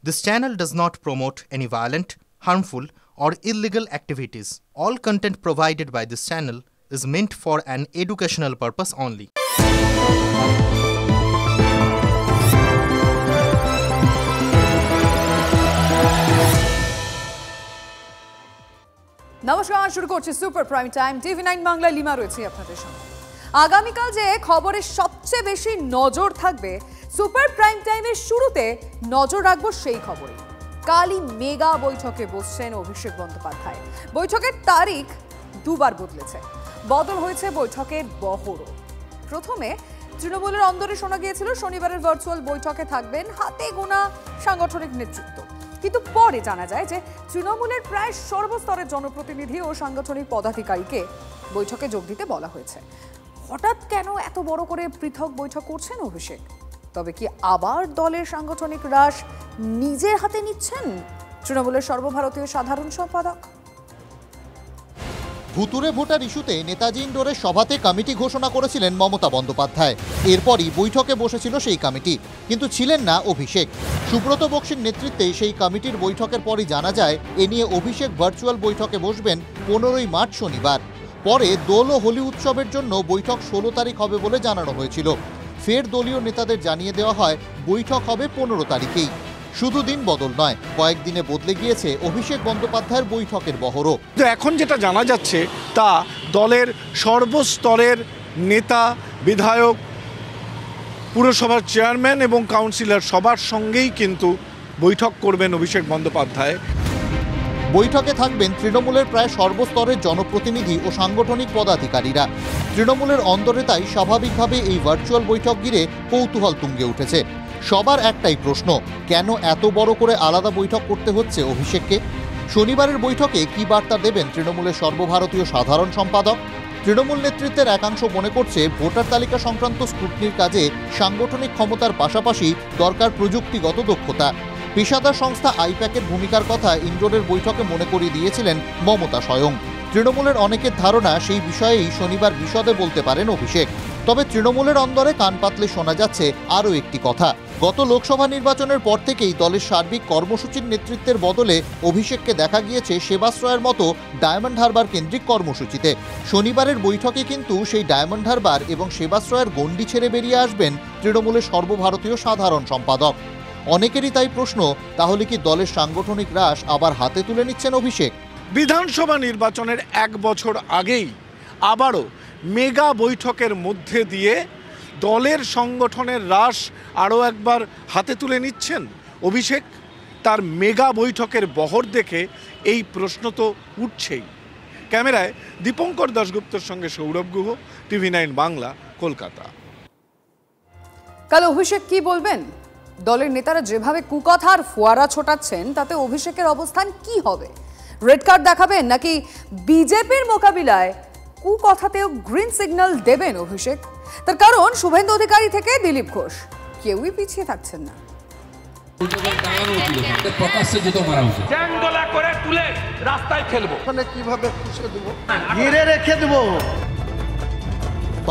This channel does not promote any violent, harmful, or illegal activities. All content provided by this channel is meant for an educational purpose only. নমস্কার, শুরু করছি super prime time. TV 9 Bangla lima রয়েছে আপনাদের সঙ্গে। আগামীকাল যে খবরের সবচেয়ে বেশি নজর থাকবে, সুপার প্রাইম টাইমের শুরুতে নজর রাখবো সেই খবরে। কালই মেগা বৈঠকে বসছেন অভিষেক বন্দ্যোপাধ্যায়। বৈঠকের তারিখ দুবার বদলেছে, বদল হয়েছে বৈঠকের বহরও। প্রথমে তৃণমূলের অন্দরে শোনা গিয়েছিল শনিবারের ভার্চুয়াল বৈঠকে থাকবেন হাতে গোনা সাংগঠনিক নেতৃত্ব, কিন্তু পরে জানা যায় যে তৃণমূলের প্রায় সর্বস্তরের জনপ্রতিনিধি ও সাংগঠনিক পদাধিকারীকে বৈঠকে যোগ দিতে বলা হয়েছে। হঠাৎ কেন এত বড় করে পৃথক বৈঠক করছেন অভিষেক? তবে কি আবার দলের সাংগঠনিক হ্রাস নিজের হাতে নিচ্ছেন তৃণমূলের সর্বভারতীয় সাধারণ সম্পাদক? ভুতুরে ভোটার ইস্যুতে নেতাজি ইন্ডোরের সভাতে কমিটি ঘোষণা করেছিলেন মমতা বন্দ্যোপাধ্যায়। এরপরই বৈঠকে বসেছিল সেই কমিটি, কিন্তু ছিলেন না অভিষেক। সুব্রত বক্সির নেতৃত্বে সেই কমিটির বৈঠকের পরই জানা যায় এ নিয়ে অভিষেক ভার্চুয়াল বৈঠকে বসবেন 15ই মার্চ শনিবার। পরে দোল ও হোলি উৎসবের জন্য বৈঠক 16 তারিখ হবে বলে জানানো হয়েছিল। ফের দলীয় নেতাদের জানিয়ে দেওয়া হয় বৈঠক হবে 15 তারিখেই। শুধু দিন বদল নয়, কয়েকদিনে বদলে গিয়েছে অভিষেক বন্দ্যোপাধ্যায়ের বৈঠকের বহরও। এখন যেটা জানা যাচ্ছে তা দলের সর্বস্তরের নেতা, বিধায়ক, পুরসভার চেয়ারম্যান এবং কাউন্সিলর সবার সঙ্গেই কিন্তু বৈঠক করবেন অভিষেক বন্দ্যোপাধ্যায়। বৈঠকে থাকবেন তৃণমূলের প্রায় সর্বস্তরের জনপ্রতিনিধি ও সাংগঠনিক পদাধিকারীরা। তৃণমূলের অন্দরে তাই স্বাভাবিকভাবে এই ভার্চুয়াল বৈঠক ঘিরে কৌতূহল তুঙ্গে উঠেছে। সবার একটাই প্রশ্ন, কেন এত বড় করে আলাদা বৈঠক করতে হচ্ছে অভিষেককে? শনিবারের বৈঠকে কি বার্তা দেবেন তৃণমূলের সর্বভারতীয় সাধারণ সম্পাদক? তৃণমূল নেতৃত্বের একাংশ মনে করছে ভোটার তালিকা সংক্রান্ত স্ক্রুটনির কাজে সাংগঠনিক ক্ষমতার পাশাপাশি দরকার প্রযুক্তিগত দক্ষতা। পেশাদার সংস্থা আইপ্যাকের ভূমিকার কথা ইন্ডোরের বৈঠকে মনে করিয়ে দিয়েছিলেন মমতা স্বয়ং। তৃণমূলের অনেকের ধারণা সেই বিষয়েই শনিবার বিশদে বলতে পারেন অভিষেক। তবে তৃণমূলের অন্দরে কান পাতলে শোনা যাচ্ছে আরও একটি কথা। গত লোকসভা নির্বাচনের পর থেকেই দলের সার্বিক কর্মসূচির নেতৃত্বের বদলে অভিষেককে দেখা গিয়েছে সেবাশ্রয়ের মতো ডায়মন্ড হারবার কেন্দ্রিক কর্মসূচিতে। শনিবারের বৈঠকে কিন্তু সেই ডায়মন্ড হারবার এবং সেবাশ্রয়ের গণ্ডি ছেড়ে বেরিয়ে আসবেন তৃণমূলের সর্বভারতীয় সাধারণ সম্পাদক। অনেকেরই তাই প্রশ্ন, তাহলে কি দলের সাংগঠনিক হ্রাস আবার হাতে তুলে নিচ্ছেন অভিষেক? বিধানসভা নির্বাচনের 1 বছর আগেই আবারও মেগা বৈঠকের মধ্যে দিয়ে দলের সংগঠনের হ্রাস আরও একবার হাতে তুলে নিচ্ছেন অভিষেক। তার মেগা বৈঠকের বহর দেখে এই প্রশ্ন তো উঠছেই। ক্যামেরায় দীপঙ্কর দাশগুপ্তর সঙ্গে সৌরভ গুহ, টিভি 9 বাংলা, কলকাতা। কাল অভিষেক কি বলবেন? দলের নেতারা যেভাবে কুকথার ফোয়ারা ছোটাচ্ছেন তাতে অভিষেকের অবস্থান কি হবে? রেড কার্ড দেখাবেন নাকি বিজেপির মোকাবিলায় কুকথাতেও গ্রিন সিগন্যাল দেবেন অভিষেক? তার কারণ শুভেন্দু অধিকারী থেকে দিলীপ ঘোষ কেউই পিছিয়ে থাকছেন না।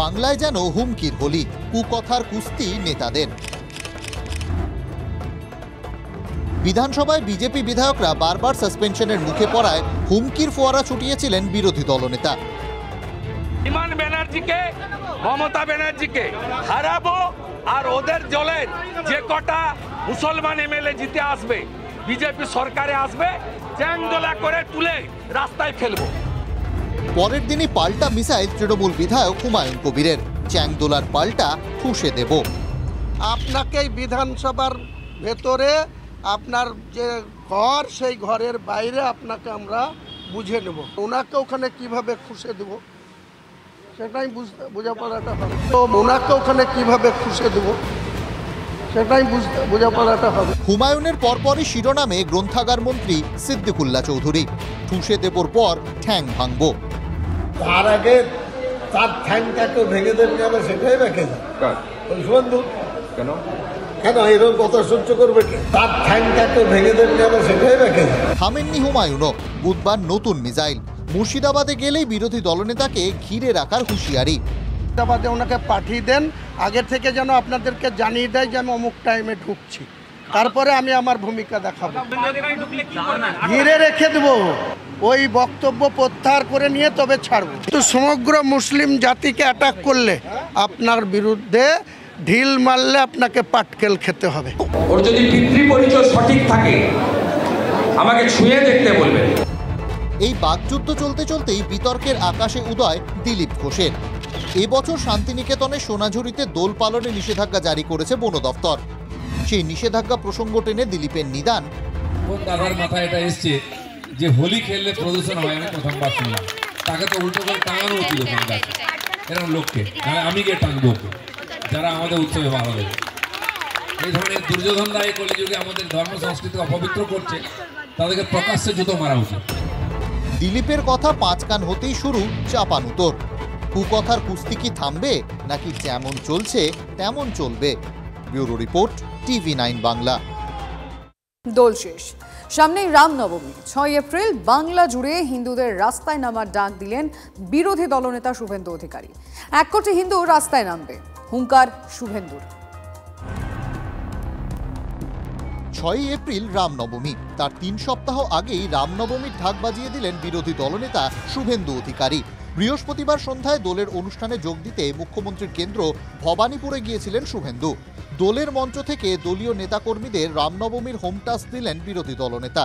বাংলায় যেন হুমকির হোলি, কুকথার কুস্তি নেতাদের। বিধানসভায় বিজেপি বিধায়করা বারবার সাসপেনশনের মুখে পড়ায় হুমকির ফোয়ারা ছুটিয়েছিলেন বিরোধী দলনেতা। বিমান ব্যানার্জিকে, মমতা ব্যানার্জিকে হারাবো, আর ওদের দলের যে কটা মুসলমান এমএলএ জিতে আসবে, বিজেপি সরকারে আসবে, চ্যাংদোলা করে তুলে রাস্তায় ফেলবো। পরের দিনই পাল্টা মিসাইল তৃণমূল বিধায়ক হুমায়ুন কবিরের, চ্যাংদোলার পাল্টা ঠুসে দেব। আপনাকেই বিধানসভার ভেতরে আপনার যে ঘর, সেই ঘরের বাইরে আপনাকে আমরা বুঝে নেব। ওনাকে ওখানে কিভাবে খুশে দেব সেটাই বোঝাপড়াটা হবে। তো ওনাকে ওখানে কিভাবে খুশে দেব সেটাই বোঝাপড়াটা হবে। হুমায়ুনের পরপরই শিরোনামে গ্রন্থাগার মন্ত্রী সিদ্দিকুল্লাহ চৌধুরী, ঠুসে দেবর পর ঠ্যাং ভাঙব। তার আগে তার ঠ্যাংটাকে ভেঙে দেন যাবে, সেটাই রেখে যায় বন্ধু। কেন কেন এরকম কথা সহ্য করবে কি? তার ঠ্যাংটাকে ভেঙে দেন যাবে, সেটাই রেখে যায়। থামেননি হুমায়ুনও। বুধবার নতুন মিসাইল, মুর্শিদাবাদে গেলেই বিরোধী দলনেতাকে ঘিরে রাখার হুঁশিয়ারি। মুর্শিদাবাদে ওনাকে পাঠিয়ে দেন, আগে থেকে যেন আপনাদেরকে জানিয়ে দেয় যে আমি অমুক টাইমে ঢুকছি। তারপরে আমি আমার ভূমিকা দেখাবো, ঘিরে রেখে দেবো, ওই বক্তব্য প্রত্যাহার করে নিয়ে তবে ছাড়বো। কিন্তু সমগ্র মুসলিম জাতিকে অ্যাটাক করলে আপনার বিরুদ্ধে ঢিল মারলে আপনাকে পাটকেল খেতে হবে। ওর যদি পিতৃ পরিচয় সঠিক থাকে আমাকে ছুঁয়ে দেখতে বলবেন। এই বাকযুদ্ধ চলতে চলতেই বিতর্কের আকাশে উদয় দিলীপ ঘোষের। এবছর শান্তিনিকেতনে সোনাঝুরিতে দোল পালনে নিষেধাজ্ঞা জারি করেছে বন দফতর। সেই নিষেধাজ্ঞা প্রসঙ্গ টেনে দিলীপের নিদান, কোন দাদার মাথায় এটা এসছে যে হোলি খেললে প্রদূষণ হয়, আমি প্রথমবার শুনলাম। তাকে তো উল্টো করে টাঙানো উচিত ওখানে আছে এরকম লোককে, আমি গিয়ে টাঙবো যারা আমাদের উৎসবে ভালো দেবে। এই ধরনের দুর্যোধন রায় কলিযুগে আমাদের ধর্ম সংস্কৃতি অপবিত্র করছে, তাদেরকে প্রকাশ্যে জুতো মারা উচিত। দিলীপের কথা পাঁচ কান হতেই শুরু চাপানুতোর। কুকথার কুস্তি কি থামবে নাকি যেমন চলছে তেমন চলবে? Bureau report, TV9 Bangla. দোল শেষ, সামনেই রামনবমী। 6 এপ্রিল বাংলা জুড়ে হিন্দুদের রাস্তায় নামার ডাক দিলেন বিরোধী দলনেতা শুভেন্দু অধিকারী। 1 কোটি হিন্দু রাস্তায় নামবে, হুঙ্কার শুভেন্দুর। 6 এপ্রিল রামনবমী, তার 3 সপ্তাহ আগেই রামনবমীর ঢাক বাজিয়ে দিলেন বিরোধী দলনেতা শুভেন্দু অধিকারী। বৃহস্পতিবার সন্ধ্যায় দোলের অনুষ্ঠানে যোগ দিতে মুখ্যমন্ত্রীর কেন্দ্র ভবানীপুরে গিয়েছিলেন শুভেন্দু। দোলের মঞ্চ থেকে দলীয় নেতাকর্মীদের রামনবমীর হোম টাস্ক দিলেন বিরোধী দলনেতা।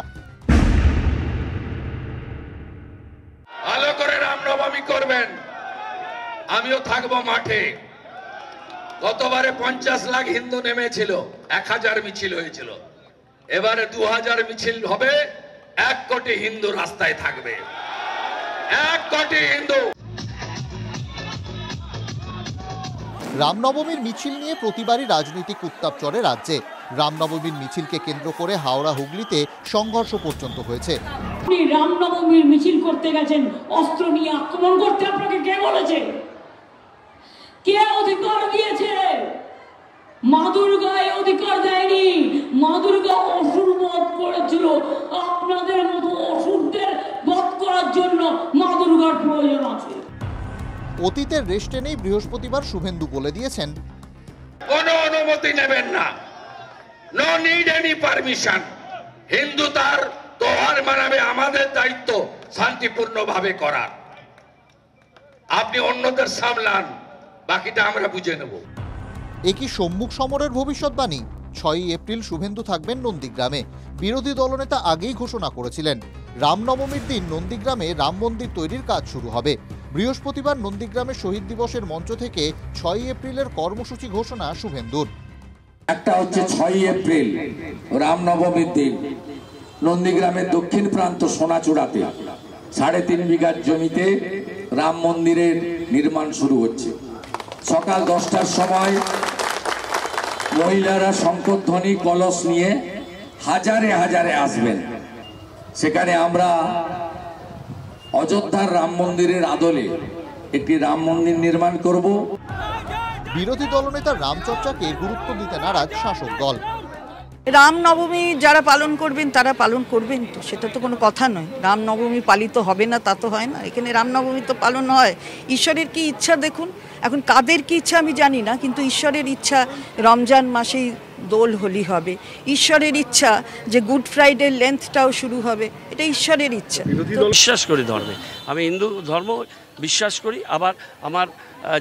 ভালো করে রামনবমী করবেন, আমিও থাকবো মাঠে। গতবারে 50 লাখ হিন্দু নেমেছিল, 1000 মিছিল হয়েছিল। এবারে 2000 মিছিল হবে, 1 কোটি হিন্দু রাস্তায় থাকবে, 1 কোটি হিন্দু। রামনবমীর মিছিল নিয়ে প্রতিবারই রাজনৈতিক উত্তাপ চড়ে রাজ্যে। রামনবমীর মিছিলকে কেন্দ্র করে হাওড়া হুগলিতে সংঘর্ষ পর্যন্ত হয়েছে। আপনি রামনবমীর মিছিল করতে গেছেন, অস্ত্র নিয়ে আক্রমণ করতে আপনাকে কে বলেছে? কে অধিকার দিয়েছে? মা দুর্গায় অধিকার দেয়নি। মা দুর্গা অসুর বধ করেছিল। আপনাদের মতো অসুরদের বধ করার জন্য মা দুর্গার প্রয়োজন আছে। অতীতের রেশ টেনেই বৃহস্পতিবার শুভেন্দু বলে দিয়েছেন, কোনো অনুমতি নেবেন না, নো নিড এনি পারমিশন। হিন্দু তার তোহার মানাবে, আমাদের দায়িত্ব শান্তিপূর্ণভাবে করার। আপনি অন্যদের সামলান, বাকিটা আমরা বুঝে নেব। একই সম্মুখ সমরের ভবিষ্যৎবাণী। 6 এপ্রিল শুভেন্দু থাকবেন নন্দীগ্রামে। বিরোধী দলনেতা আগেই ঘোষণা করেছিলেন, রামনবমীর দিন নন্দীগ্রামে রাম মন্দির তৈরির কাজ শুরু হবে। বৃহস্পতিবার নন্দীগ্রামে শহীদ দিবসের মঞ্চ থেকে 6 এপ্রিলের কর্মসূচি ঘোষণা শুভেন্দুর। একটা হচ্ছে 6 এপ্রিল রামনবমীর দিন নন্দীগ্রামের দক্ষিণ প্রান্ত সোনাচূড়াতে 3.5 বিঘার জমিতে রাম মন্দিরের নির্মাণ শুরু হচ্ছে। সকাল 10টার সময় মহিলারা শঙ্খধ্বনি কলস নিয়ে হাজারে হাজারে আসবেন। সেখানে আমরা অযোধ্যার রাম মন্দিরের আদলে একটি রাম মন্দির নির্মাণ করব। বিরোধী দলনেতা রামচর্চাকে গুরুত্ব দিতে নারাজ শাসক দল। রামনবমী যারা পালন করবেন তারা পালন করবেন, তো সেটা তো কোনো কথা নয়। রামনবমী পালিত হবে না তা তো হয় না। এখানে রামনবমী তো পালন হয়। ঈশ্বরের কি ইচ্ছা দেখুন, এখন কাদের কি ইচ্ছা আমি জানি না, কিন্তু ঈশ্বরের ইচ্ছা রমজান মাসেই দোল হোলি হবে। ঈশ্বরের ইচ্ছা যে গুড ফ্রাইডে লেন্থটাও শুরু হবে, এটা ঈশ্বরের ইচ্ছা। বিশ্বাস করি ধর্মে, আমি হিন্দু ধর্ম বিশ্বাস করি। আবার আমার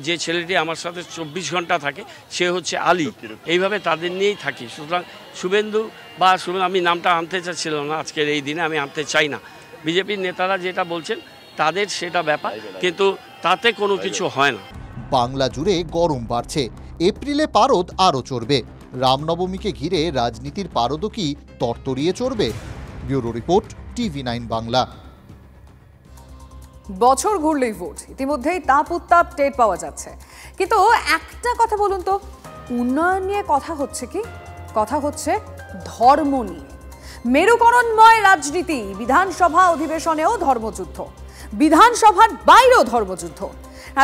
যে ছেলেটি আমার সাথে 24 ঘন্টা থাকে সে হচ্ছে আলী, এইভাবে তাদের নিয়েই থাকি। সুতরাং শুভেন্দু বা আমি নামটা আনতে চাচ্ছিলাম না আজকের এই দিনে, আমি আনতে চাই না। বিজেপির নেতারা যেটা বলছেন তাদের সেটা ব্যাপার, কিন্তু তাতে কোনো কিছু হয় না। বাংলা জুড়ে গরম বাড়ছে, এপ্রিলে পারদ আরও চড়বে। রামনবমীকে ঘিরে রাজনীতির পারদও কি তরতরিয়ে চড়বে? Bureau report, TV9 Bangla. বছর ঘুরলেই ভোট, ইতিমধ্যেই তাপ উত্তাপ টের পাওয়া যাচ্ছে। কিন্তু একটা কথা বলুন তো, উন্নয়ন নিয়ে কথা হচ্ছে কি? কথা হচ্ছে ধর্ম নিয়ে। মেরুকরণময় রাজনীতি, বিধানসভা অধিবেশনেও ধর্মযুদ্ধ, বিধানসভার বাইরেও ধর্মযুদ্ধ।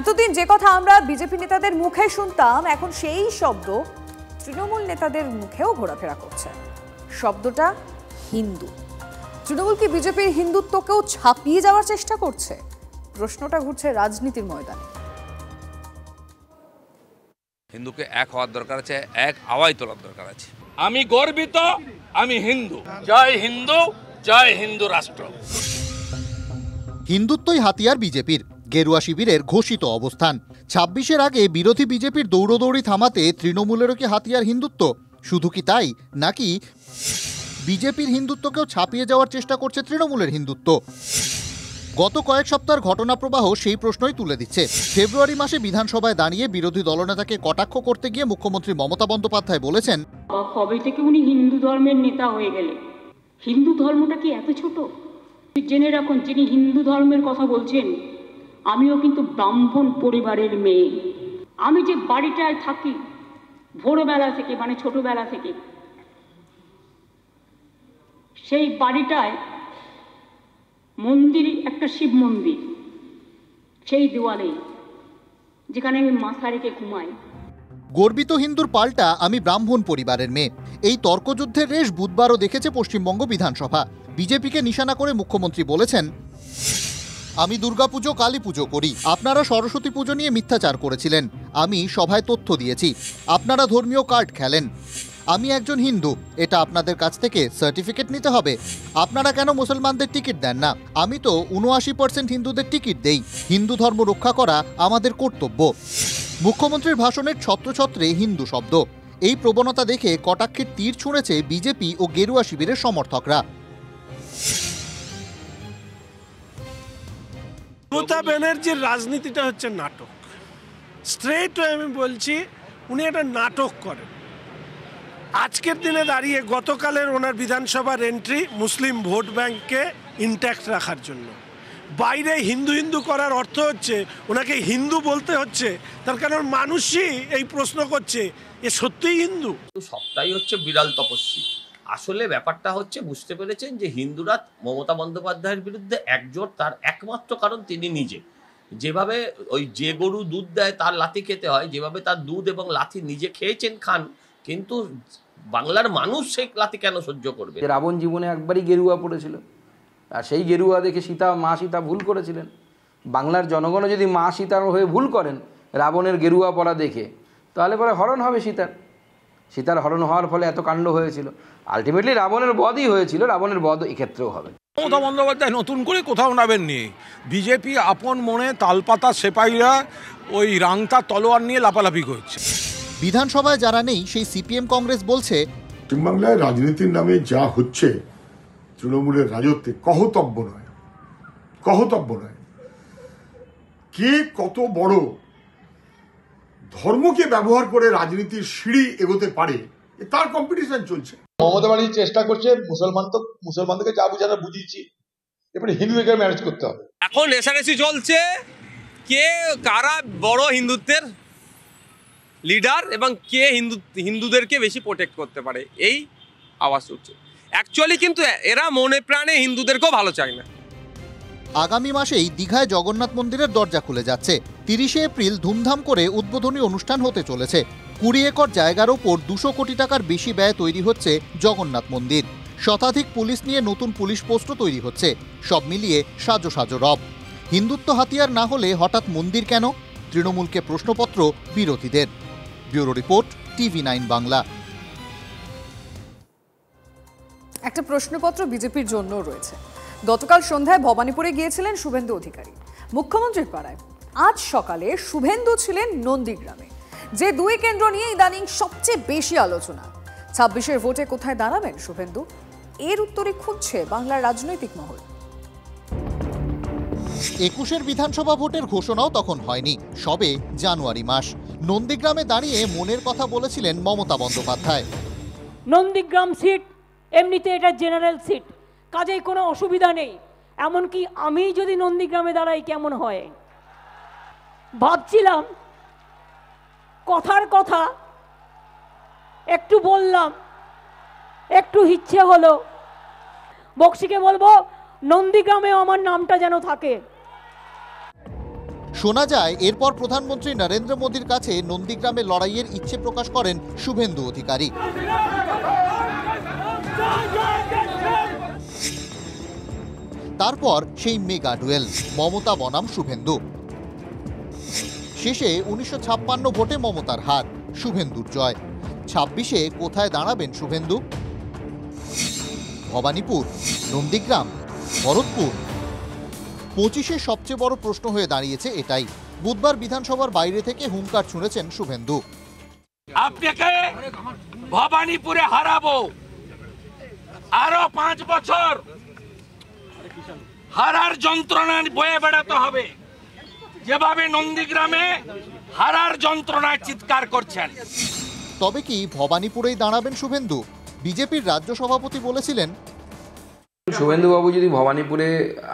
এতদিন যে কথা আমরা বিজেপি নেতাদের মুখে শুনতাম, এখন সেই শব্দ তৃণমূল নেতাদের মুখেও ঘোরাফেরা করছে। শব্দটা হিন্দু। তৃণমূল কি বিজেপির হিন্দুত্বকেও ছাপিয়ে যাওয়ার চেষ্টা করছে? প্রশ্নটা ঘুরছে রাজনীতির ময়দানে। হিন্দুকে এক হওয়ার দরকার আছে, এক আওয়াজ তোলার দরকার আছে। আমি গর্বিত, আমি হিন্দু। জয় হিন্দু, জয় হিন্দু রাষ্ট্র। হিন্দুত্বই হাতিয়ার বিজেপির, গেরুয়া শিবিরের ঘোষিত অবস্থান। ২৬-এর আগে বিরোধী বিজেপির দৌড়দৌড়ি থামাতে তৃণমূলেরও কি হাতিয়ার হিন্দুত্ব? শুধু কি তাই, নাকি বিজেপির হিন্দুত্বকেও ছাপিয়ে যাওয়ার চেষ্টা করছে তৃণমূলের হিন্দুত্ব? গত কয়েক সপ্তাহের ঘটনাপ্রবাহ সেই প্রশ্নই তুলে দিচ্ছে। ফেব্রুয়ারি মাসে বিধানসভায় দাঁড়িয়ে বিরোধী দলনেতাকে কটাক্ষ করতে গিয়ে মুখ্যমন্ত্রী মমতা বন্দ্যোপাধ্যায় বলেছেন, কবে থেকে উনি হিন্দু ধর্মের নেতা হয়ে গেলে? হিন্দু ধর্মটা কি এত ছোট? জেনে রাখুন, যিনি হিন্দু ধর্মের কথা বলছেন, আমিও কিন্তু ব্রাহ্মণ পরিবারের মেয়ে। আমি যে বাড়িটায় থাকি ভোরবেলা থেকে, মানে ছোটবেলা থেকে, সেই বাড়িটায় মন্দির, একটা শিব মন্দির, সেই দেওয়ালে যেখানে আমি মাথা রেখে ঘুমাই। গর্বিত হিন্দুর পাল্টা আমি ব্রাহ্মণ পরিবারের মেয়ে। এই তর্কযুদ্ধের রেশ বুধবারও দেখেছে পশ্চিমবঙ্গ বিধানসভা। বিজেপিকে নিশানা করে মুখ্যমন্ত্রী বলেছেন, আমি দুর্গাপুজো, কালী পুজো করি, আপনারা সরস্বতী পুজো নিয়ে মিথ্যাচার করেছিলেন, আমি সভায় তথ্য দিয়েছি, আপনারা ধর্মীয় কার্ড খেলেন, আমি একজন হিন্দু, এটা আপনাদের কাছ থেকে সার্টিফিকেট নিতে হবে। আপনারা কেন মুসলমানদের টিকিট দেন না? আমি তো ৭৯% হিন্দুদের টিকিট দেই। হিন্দু ধর্ম রক্ষা করা আমাদের কর্তব্য। মুখ্যমন্ত্রীর ভাষণের ছত্রছত্রে হিন্দু শব্দ। এই প্রবণতা দেখে কটাক্ষের তীর ছুঁড়েছে বিজেপি ও গেরুয়া শিবিরের সমর্থকরা। মমতা ব্যানার্জির রাজনীতিটা হচ্ছে নাটক। স্ট্রেট আমি বলছি, উনি একটা নাটক করেন। আজকের দিনে দাঁড়িয়ে গতকালের ওনার বিধানসভার এন্ট্রি মুসলিম ভোট ব্যাংককে ইনট্যাক্ট রাখার জন্য। বাইরে হিন্দু হিন্দু করার অর্থ হচ্ছে ওনাকে হিন্দু বলতে হচ্ছে, তার কারণ মানুষই এই প্রশ্ন করছে, এ সত্যিই হিন্দু? সবটাই হচ্ছে বিড়াল তপস্বী। আসলে ব্যাপারটা হচ্ছে, বুঝতে পেরেছেন যে হিন্দুরা মমতা বন্দ্যোপাধ্যায়ের বিরুদ্ধে একজোট, তার একমাত্র কারণ তিনি নিজে। যেভাবে ওই যে গরু দুধ দেয় তার লাথি খেতে হয়, যেভাবে তার দুধ এবং লাথি নিজে খেয়েছেন, খান, কিন্তু বাংলার মানুষ সেই লাথি কেন সহ্য করবে? রাবণ জীবনে একবারই গেরুয়া পড়েছিল, আর সেই গেরুয়া দেখে মা সীতা ভুল করেছিলেন। বাংলার জনগণও যদি মা সীতার হয়ে ভুল করেন রাবণের গেরুয়া পড়া দেখে, তাহলে পরে হরণ হবে সীতার হরণ হওয়ার ফলে এত কাণ্ড হয়েছিল। আলটিমেটলি রাবণের বধই হয়েছিল, রাবণের বধ এক্ষেত্রেও হবে। মমতা বন্দ্যোপাধ্যায় নতুন করে কোথাও নামেননি। বিজেপি আপন মনে তালপাতা সেপাইরা ওই রাংতা তলোয়ার নিয়ে লাপালাপি করছে। বিধানসভায় যারা নেই সেই সিপিএম কংগ্রেস বলছে, পশ্চিমবাংলায় রাজনীতির নামে যা হচ্ছে তৃণমূলের রাজত্বে কহতব্য নয়। কে কত বড় ধর্মকে ব্যবহার করে রাজনীতির সিঁড়ি এগোতে পারে তার কম্পিটিশন চলছে। মমতা ব্যানার্জি চেষ্টা করছে, মুসলমানদেরকে যা বুঝানো বুঝিয়েছি, এবারে হিন্দুদেরকে ম্যানেজ করতে হবে। এখন রেষারেষি চলছে কে কারা বড় হিন্দুত্বের লিডার এবং কে হিন্দুদেরকে বেশি প্রোটেক্ট করতে পারে, এই আওয়াজ উঠছে। অ্যাকচুয়ালি কিন্তু এরা মনে প্রাণে হিন্দুদেরকেও ভালো চায় না। আগামী মাসেই দীঘায় জগন্নাথ মন্দিরের দরজা খুলে যাচ্ছে। ৩০ এপ্রিল ধুমধাম করে উদ্বোধনী অনুষ্ঠান হতে চলেছে। ২০ একর জায়গার ওপর ২০০ কোটি টাকার বেশি ব্যয়ে তৈরি হচ্ছে জগন্নাথ মন্দির। শতাধিক পুলিশ নিয়ে নতুন পুলিশ পোস্টও তৈরি হচ্ছে। সব মিলিয়ে সাজো সাজো রব। হিন্দুত্ব হাতিয়ার না হলে হঠাৎ মন্দির কেন? তৃণমূলকে প্রশ্নপত্র বিরোধীদের। Bureau report, TV9 Bangla. একটা প্রশ্নপত্র বিজেপির জন্য রয়েছে। গতকাল সন্ধ্যায় ভবানীপুরে গিয়েছিলেন শুভেন্দু অধিকারী মুখ্যমন্ত্রীর পাড়ায়। আজ সকালে শুভেন্দু ছিলেন নন্দীগ্রামে, যে দুই কেন্দ্র নিয়ে ইদানিং সবচেয়ে বেশি আলোচনা। ২৬-এর ভোটে কোথায় দাঁড়াবেন শুভেন্দু, এর উত্তরে খুঁজছে বাংলার রাজনৈতিক মহল। ২১-এর বিধানসভা ভোটের ঘোষণাও তখন হয়নি, সবে জানুয়ারি মাস। নন্দীগ্রামে দাঁড়িয়ে মনের কথা বলেছিলেন মমতা বন্দ্যোপাধ্যায়। নন্দীগ্রাম সিট এমনিতে এটা জেনারেল সিট, কাজেই কোনো অসুবিধা নেই। এমনকি আমি যদি নন্দীগ্রামে দাঁড়াই কেমন হয় ভাবছিলাম। কথার কথা একটু বললাম, একটু ইচ্ছে হলো, বক্সিকে বলবো নন্দীগ্রামেও আমার নামটা যেন থাকে। শোনা যায় এরপর প্রধানমন্ত্রী নরেন্দ্র মোদীর কাছে নন্দীগ্রামে লড়াইয়ের ইচ্ছে প্রকাশ করেন শুভেন্দু অধিকারী। তারপর সেই মেগা ডুয়েল, মমতা বনাম শুভেন্দু। শেষে ১৯৫৬ ভোটে মমতার হার, শুভেন্দুর জয়। 26-এ কোথায় দাঁড়াবেন শুভেন্দু? ভবানীপুর, নন্দীগ্রাম, ভরতপুর? 25-এ সবচেয়ে বড় প্রশ্ন হয়ে দাঁড়িয়েছে এটাই। বুধবার বিধানসভার বাইরে থেকে হুঙ্কার ছুঁড়েছেন শুভেন্দু। আপনাকে ভবানীপুরে হারাবো, আরো 5 বছর হারার যন্ত্রণা বয়ে বেড়াতে হবে, যেভাবে নন্দীগ্রামে হারার যন্ত্রণায় চিৎকার করছেন। তবে কি ভবানীপুরেই দাঁড়াবেন শুভেন্দু? বিজেপির রাজ্য সভাপতি বলেছিলেন, শুভেন্দুবাবু যদি ভবানীপুরে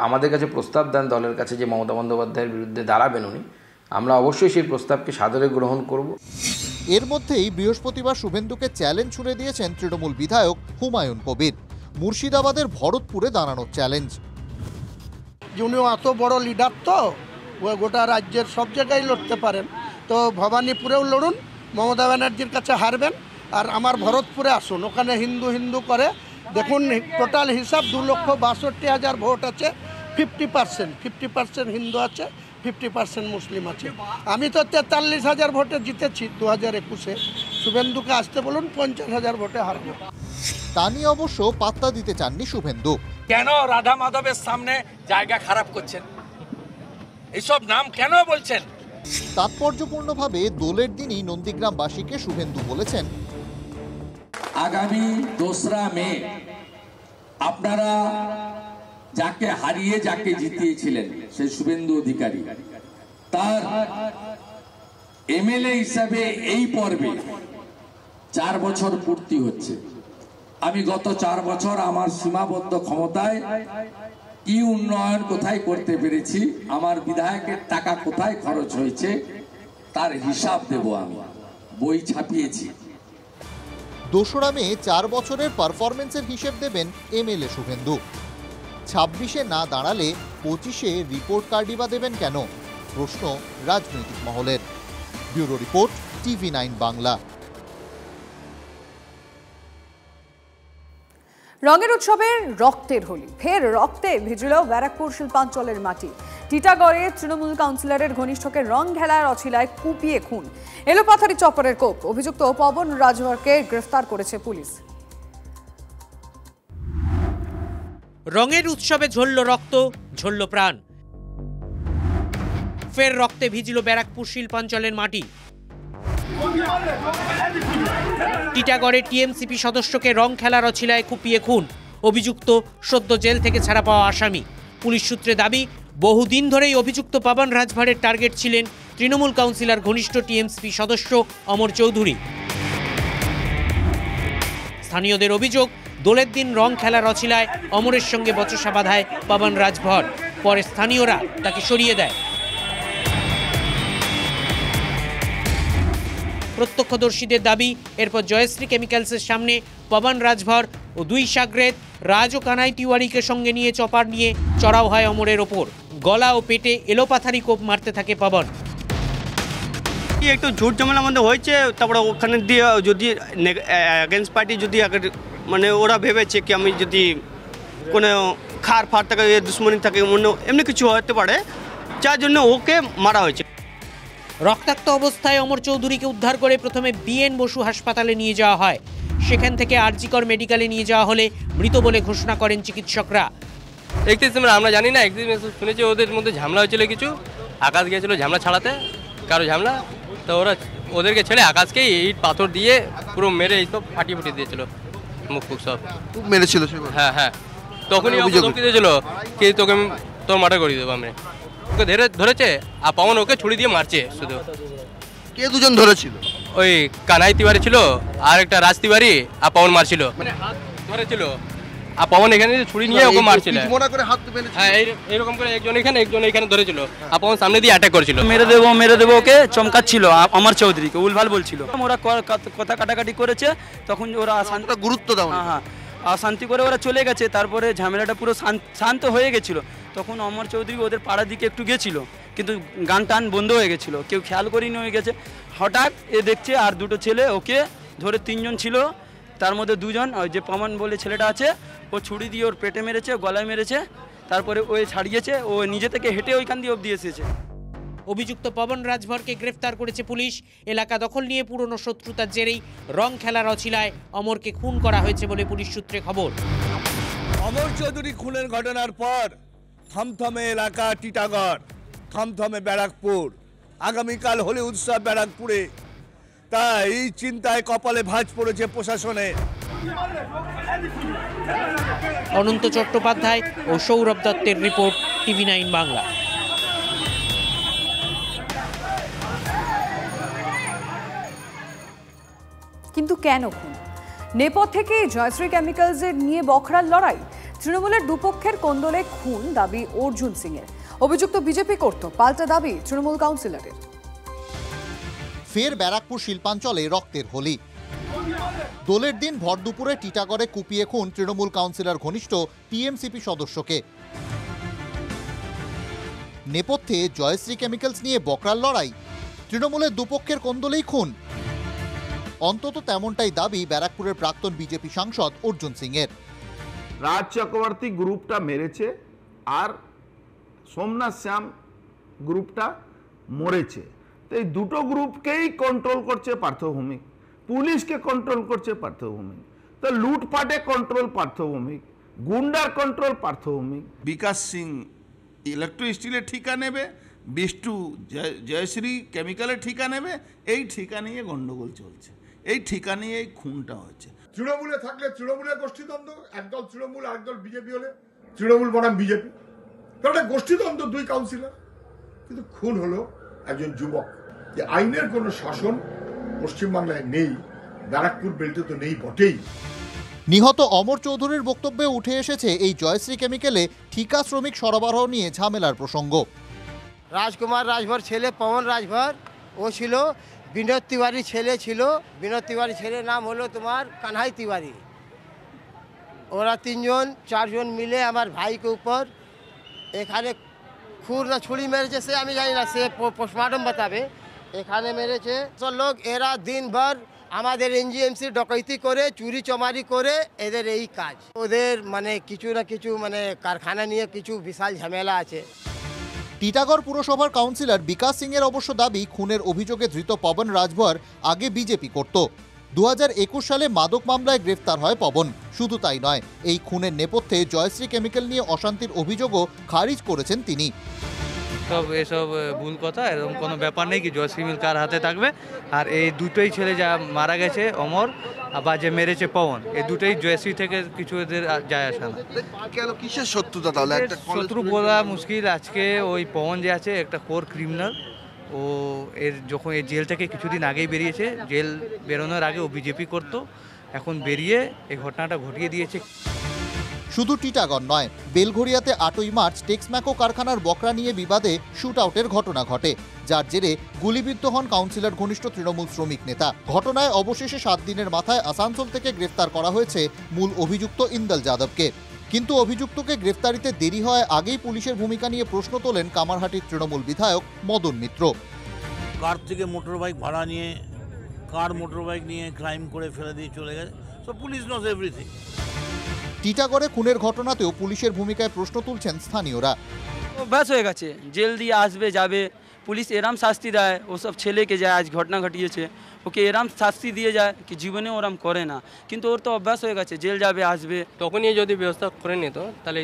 আমাদের কাছে প্রস্তাব দেন দলের কাছে যে মমতা বন্দ্যোপাধ্যায়ের বিরুদ্ধে দাঁড়াবেন উনি, আমরা অবশ্যই সেই প্রস্তাবকে সাদরে গ্রহণ করব। এর মধ্যেই বৃহস্পতিবার শুভেন্দুকে চ্যালেঞ্জ ছুড়ে দিয়েছেন তৃণমূল বিধায়ক হুমায়ুন কবির। মুর্শিদাবাদের ভরতপুরে দাঁড়ানোর চ্যালেঞ্জ। উনিও এত বড় লিডার, তো গোটা রাজ্যের সব জায়গায় লড়তে পারেন, তো ভবানীপুরেও লড়ুন, মমতা ব্যানার্জির কাছে হারবেন। আর আমার ভরতপুরে আসুন, ওখানে হিন্দু হিন্দু করে দেখুন, টোটাল হিসাব 2,62,000 ভোট আছে। 50% হিন্দু আছে, 50% মুসলিম আছে। আমি তো 43,000 ভোটে জিতেছি 2021-এ। শুভেন্দুকে আসতে বলুন, 50,000 ভোটে হারবো। তা নিয়ে অবশ্য পাত্তা দিতে চাননি শুভেন্দু। কেন রাধা মাধবের সামনে জায়গা খারাপ করছেন? এইসব নাম কেন বলছেন? তাৎপর্যপূর্ণভাবে দোলের দিনই নন্দীগ্রামবাসীকে শুভেন্দু বলেছেন, আগামী 2রা মে আপনারা যাকে হারিয়ে যাকে জিতিয়েছিলেন সেই শুভেন্দু অধিকারী, তার এমএলএ হিসাবে এই পর্বে 4 বছর পূর্তি হচ্ছে। আমি গত 4 বছর আমার সীমাবদ্ধ ক্ষমতায় কি উন্নয়ন কোথায় করতে পেরেছি, আমার বিধায়কের টাকা কোথায় খরচ হয়েছে তার হিসাব দেব। আমি বই ছাপিয়েছি। 2রা মে 4 বছরের পারফরমেন্সের হিসেব দেবেন এমএলএ শুভেন্দু। 26-এ না দাঁড়ালে 25-এ রিপোর্ট কার্ডই বা দেবেন কেন? প্রশ্ন রাজনৈতিক মহলের। Bureau report, TV9 Bangla. রঙের উৎসবের রক্তের হোলি, ফের রক্তে ভিজল ব্যারাকপুর শিল্পাঞ্চলের মাটি। টিটাগড়ে তৃণমূল কাউন্সিলরের ঘনিষ্ঠকে রং খেলার অছিলায় কুপিয়ে খুন। এলোপাথারি চপ্পরের কোপ। অভিযুক্ত পবন রাজভরকে গ্রেফতার করেছে পুলিশ। রঙের উৎসবে ঝরল রক্ত, ঝরল প্রাণ। ফের রক্তে ভিজল ব্যারাকপুর শিল্পাঞ্চলের মাটি। টিটাগড়ে টিএমসিপি সদস্যকে রং খেলার অছিলায় কুপিয়ে খুন। অভিযুক্ত সদ্য জেল থেকে ছাড়া পাওয়া আসামি। পুলিশ সূত্রে দাবি, বহুদিন ধরেই অভিযুক্ত পবন রাজভরের টার্গেট ছিলেন তৃণমূল কাউন্সিলর ঘনিষ্ঠ টিএমসিপি সদস্য অমর চৌধুরী। স্থানীয়দের অভিযোগ, দোলের দিন রং খেলার অছিলায় অমরের সঙ্গে বচসা বাঁধায় পবন রাজভর। পরে স্থানীয়রা তাকে সরিয়ে দেয়। প্রত্যক্ষদর্শীদের দাবি, এরপর জয়শ্রী কেমিক্যালসের সামনে পবন রাজভর ও 2 শাগরেদ রাজ ও কানাই তিওয়ারিকে সঙ্গে নিয়ে চপার নিয়ে চড়াও হয় অমরের ওপর। গলা ও পেটে এলোপাথারি কোপ মারতে থাকে পবন। একটু ঝুট ঝামেলা মধ্যে হয়েছে, তারপরে ওখানে দিয়ে যদি এগেন্স্ট পার্টি যদি মানে ওরা ভেবেছে কি আমি যদি কোনো খার ফার থাকে, দুশ্মনী থাকে, এমনি কিছু হতে পারে, যার জন্য ওকে মারা হয়েছে। রক্তাক্ত অবস্থায় অমর চৌধুরীকে উদ্ধার করে প্রথমে বিএন বসু হাসপাতালে নিয়ে যাওয়া হয়। সেখান থেকে আরজিকর মেডিকেলে নিয়ে যাওয়া হলে মৃত বলে ঘোষণা করেন চিকিৎসকরা। 31 ডিসেম্বর আমরা জানি না, 31 শুনেছি ওদের মধ্যে ঝামেলা হয়েছিল কিছু। আকাশ গিয়েছিল ঝামেলা ছাড়াতে, কারো ঝামেলা, তো ওদেরকে ছেড়ে আকাশকে ইট পাথর দিয়ে পুরো মেরে এইসব ফাটিয়ে ফুটিয়ে দিয়েছিল, মুখ ফুক সব মেরেছিল। হ্যাঁ, তখনই ধমকি দিয়েছিল কি তোকে তোর মার্ডার করে দেবো। আমরা ওকে ধরেছে, আর পবন ওকে ছুরি দিয়ে মারছে। শুধু কে দুজন ধরেছিল? ওই কানাই তিওয়ারি ছিল আর একটা রাজ তিওয়ারি, আর পবন মারছিল, মানে হাত ধরেছিল, আর পবন এখানে ছুরি নিয়ে ওকে মারছিল। হ্যাঁ, এইরকম করে একজন এখানে ধরেছিল, আর পবন সামনে দিয়ে অ্যাটাক করেছিল। মেরে দেবো ওকে চমকাচ্ছিল অমর চৌধুরীকে, উলভাল বলছিল। ওরা কথা কাটাকাটি করেছে, তখন ওরা গুরুত্ব দাও। হ্যাঁ, শান্তি করে ওরা চলে গেছে। তারপরে ঝামেলাটা পুরো শান্ত হয়ে গেছিল। তখন অমর চৌধুরী ওদের পাড়ার দিকে একটু গেছিল, কিন্তু গান টান বন্ধ হয়ে গেছিল, কেউ খেয়াল করিনি হয়ে গেছে। হঠাৎ এ দেখছে আর 2টো ছেলে ওকে ধরে, 3 জন ছিল, তার মধ্যে 2 জন ওই যে পবন বলে ছেলেটা আছে, ও ছুরি দিয়ে ওর পেটে মেরেছে, গলায় মেরেছে। তারপরে ও ছাড়িয়েছে, ও নিজে থেকে হেঁটে ওইখান দিয়ে অবধি এসেছে। অভিযুক্ত পবন রাজভরকে গ্রেফতার করেছে পুলিশ। এলাকা দখল নিয়ে পুরনো শত্রুতার জেরেই রং খেলার অছিলায় অমরকে খুন করা হয়েছে বলে পুলিশ সূত্রে খবর। অমর চৌধুরী খুনের ঘটনার পর থমথমে এলাকা টিটাগড়, থমথমে ব্যারাকপুর। আগামীকাল হোলি উৎসব ব্যারাকপুরে, তাই চিন্তায় কপালে ভাঁজ পড়েছে প্রশাসনে। অনন্ত চট্টোপাধ্যায় ও সৌরভ দত্তের রিপোর্ট, TV9 বাংলা। কিন্তু কেন খুন? নেপথ্যে জয়শ্রী কেমিক্যালসের নিয়ে বখরার লড়াই। তৃণমূলের দুপক্ষের কোন্দলে খুন, দাবি অর্জুন সিং এর। অভিযুক্ত বিজেপি করত, পাল্টা দাবি তৃণমূল কাউন্সিলরের। ফের ব্যারাকপুর শিল্পাঞ্চলে রক্তের হোলি। দোলের দিন ভর দুপুরে টিটাগড়ে কুপিয়ে খুন তৃণমূল কাউন্সিলর ঘনিষ্ঠ টিএমসিপি সদস্যকে। নেপথ্যে জয়শ্রী কেমিক্যালস নিয়ে বকরার লড়াই, তৃণমূলের দুপক্ষের কোন্দলেই খুন। অন্তত তেমনটাই দাবি ব্যারাকপুরের প্রাক্তন বিজেপি সাংসদ অর্জুন সিং এর। রাজ চক্রবর্তী গ্রুপটা মেরেছে আর সোমনাথ শ্যাম গ্রুপটা মরেছে। তো এই দুটো গ্রুপকেই কন্ট্রোল করছে পার্থভূমিক, পুলিশকে কন্ট্রোল করছে পার্থভূমিক। তো লুটপাটে কন্ট্রোল পার্থভূমিক, গুন্ডার কন্ট্রোল পার্থভূমিক। বিকাশ সিং ইলেকট্রো স্টিলের ঠিকা নেবে, বিষ্টু জয়শ্রী কেমিক্যালের ঠিকা নেবে। এই ঠিকা নিয়ে গন্ডগোল চলছে, এই ঠিকা নিয়ে এই খুনটা হচ্ছে। তৃণমূলে থাকলে তৃণমূলের গোষ্ঠীদ্বন্দ্ব, একদল তৃণমূল আরেকদল বিজেপি হলে তৃণমূল বনাম বিজেপি, কারণ গোষ্ঠীদ্বন্দ্ব দুই কাউন্সিলর। কিন্তু খুন হলো একজন যুবক। যে আইনের কোনো শাসন পশ্চিমবাংলায় নেই, ব্যারাকপুর বেল্টে তো নেই বটেই। নিহত অমর চৌধুরীর বক্তব্যে উঠে এসেছে এই জয়শ্রী কেমিক্যালে ঠিকা শ্রমিক সরবরাহ নিয়ে ঝামেলার প্রসঙ্গ। রাজকুমার রাজভর ছেলে পবন রাজভর, ও ছিল বিনোদ তিওয়ারি ছেলে ছিল। বিনোদ তিওয়ারি ছেলের নাম হলো তোমার কানহাই তিওয়ারি। ওরা তিনজন চারজন মিলে আমার ভাইকে উপর এখানে খুর না ছুরি মেরেছে, সে আমি জানি না, সে পোস্টমর্টম বাতাবে। এখানে মেরেছে সব লোক। এরা দিনভর আমাদের এনজিএমসি ডকাইতি করে, চুরি চমারি করে, এদের এই কাজ। ওদের মানে কিছু না কিছু মানে কারখানা নিয়ে কিছু বিশাল ঝামেলা আছে। টিটাগড় পুরসভার কাউন্সিলর বিকাশ সিং এর অবশ্য দাবি খুনের অভিযোগে ধৃত পবন রাজভর আগে বিজেপি করত। 2021 সালে মাদক মামলায় গ্রেফতার হয় পবন। শুধু তাই নয়, এই খুনের নেপথ্যে জয়শ্রী কেমিক্যাল নিয়ে অশান্তির অভিযোগও খারিজ করেছেন তিনি। সব এসব ভুল কথা, এরকম কোনো ব্যাপার নেই কি জয়শ্রী মিল কার হাতে থাকবে। আর এই দুটোই ছেলে যা মারা গেছে অমর বা যে মেরেছে পবন, এই দুটোই জয়শ্রী থেকে কিছু এদের যায় আসে না। কেন কিসের শত্রুতা তাহলে? একটা শত্রু বলা মুশকিল। আজকে ওই পবন যে আছে একটা কোর ক্রিমিনাল, ও এর যখন এই জেল থেকে কিছুদিন আগেই বেরিয়েছে, জেল বেরোনোর আগে ও বিজেপি করতো, এখন বেরিয়ে এই ঘটনাটা ঘটিয়ে দিয়েছে। শুধু টিটাগড় নয়, বেলঘড়িয়াতে 8ই মার্চ টেক্সম্যাকো কারখানার বকরা নিয়ে বিবাদে শুট আউটের ঘটনা ঘটে, যার জেরে গুলিবিদ্ধ হন কাউন্সিলর ঘনিষ্ঠ তৃণমূল শ্রমিক নেতা। ঘটনায় অবশেষে 7 দিনের মাথায় আসানসোল থেকে গ্রেফতার করা হয়েছে মূল অভিযুক্ত ইন্দল যাদবকে। কিন্তু অভিযুক্তকে গ্রেফতারিতে দেরি হয় আগেই পুলিশের ভূমিকা নিয়ে প্রশ্ন তোলেন কামারহাটির তৃণমূল বিধায়ক মদন মিত্র। কার থেকে মোটর বাইক ভাড়া নিয়ে, কার মোটর বাইক নিয়ে ক্রাইম করে ফেলে দিয়ে চলে গেছে। So police knows everything. টিটাগড়ে খুনের ঘটনাতেও পুলিশের ভূমিকায় প্রশ্ন তুলছেন স্থানীয়রা। ব্যাস হয়ে গেছে, জেল দিয়ে আসবে যাবে, পুলিশ এরম শাস্তি দেয় ওসব ছেলেকে, যায় আজ ঘটনা ঘটিয়েছে ওকে এরম শাস্তি দিয়ে যায় কি জীবনে ওরম করে না। কিন্তু ওর তো অভ্যাস হয়ে গেছে, জেল যাবে আসবে। তখনই যদি ব্যবস্থা করে নিত তাহলে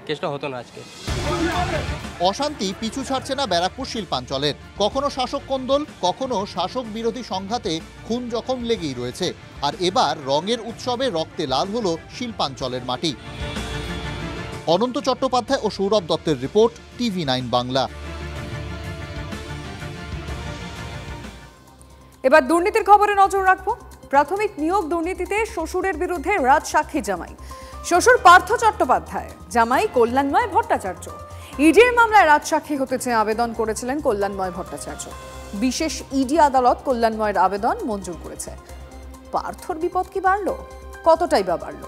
কেসটা হতো না আজকে। অশান্তি পিছু ছাড়ছে না ব্যারাকপুর শিল্পাঞ্চলের। কখনো শাসক কোন্দল, কখনো শাসক বিরোধী সংঘাতে খুন জখম লেগেই রয়েছে। আর এবার রঙের উৎসবে রক্তে লাল হলো শিল্পাঞ্চলের মাটি। অনন্ত চট্টোপাধ্যায় ও সৌরভ দত্তের রিপোর্ট, TV9 বাংলা। এবার দুর্নীতির খবরে নজর রাখবো। প্রাথমিক নিয়োগ দুর্নীতিতে শ্বশুরের বিরুদ্ধে রাজসাক্ষী জামাই। শ্বশুর পার্থ চট্টোপাধ্যায়, জামাই কল্যাণময় ভট্টাচার্য। ইডির মামলায় রাজসাক্ষী হতে চেয়ে আবেদন করেছিলেন কল্যাণময় ভট্টাচার্য। বিশেষ ইডি আদালত কল্যাণময়ের আবেদন মঞ্জুর করেছে। পার্থর বিপদ কি বাড়ল? কতটাই বা বাড়ল?